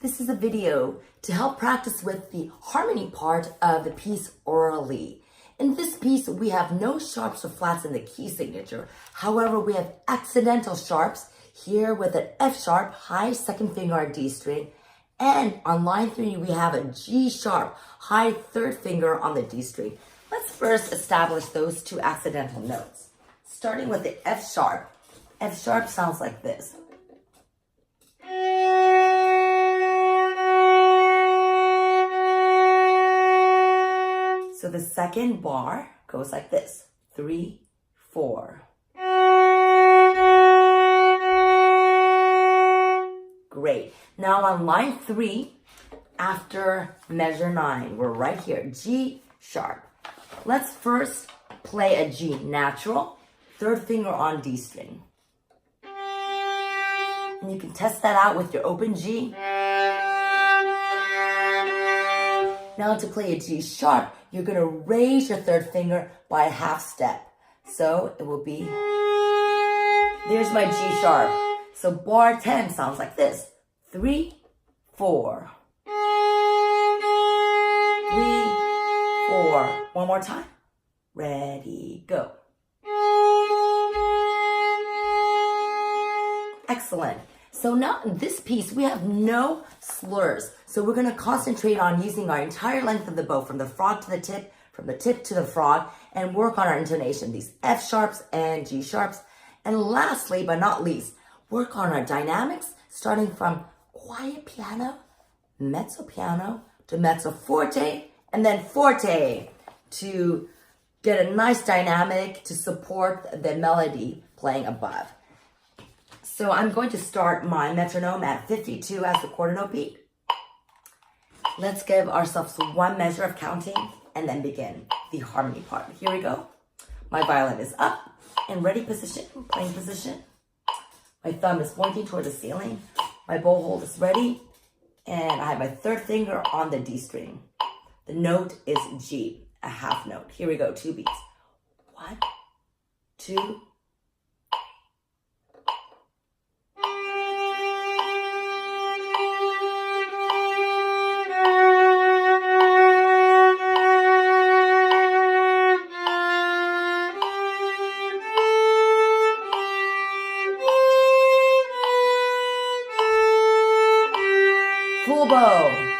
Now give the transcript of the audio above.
This is a video to help practice with the harmony part of the piece orally. In this piece, we have no sharps or flats in the key signature. However, we have accidental sharps here with an F sharp, high second finger on D string. And on line 3, we have a G sharp, high third finger on the D string. Let's first establish those two accidental notes. Starting with the F sharp. F sharp sounds like this. So the second bar goes like this, 3, 4. Great. Now on line 3, after measure 9, we're right here, G sharp. Let's first play a G natural, third finger on D string. And you can test that out with your open G. Now to play a G sharp, you're going to raise your third finger by a half step. So it will be, there's my G sharp. So bar 10 sounds like this. 3, 4. 3, 4. One more time. Ready, go. Excellent. So now in this piece, we have no slurs. So we're going to concentrate on using our entire length of the bow from the frog to the tip, from the tip to the frog, and work on our intonation, these F sharps and G sharps. And lastly, but not least, work on our dynamics, starting from quiet piano, mezzo piano, to mezzo forte, and then forte, to get a nice dynamic to support the melody playing above. So I'm going to start my metronome at 52 as the quarter note beat. Let's give ourselves one measure of counting and then begin the harmony part. Here we go. My violin is up in ready position, playing position. My thumb is pointing toward the ceiling. My bow hold is ready. And I have my third finger on the D string. The note is G, a half note. Here we go, 2 beats. 1, 2, full bow.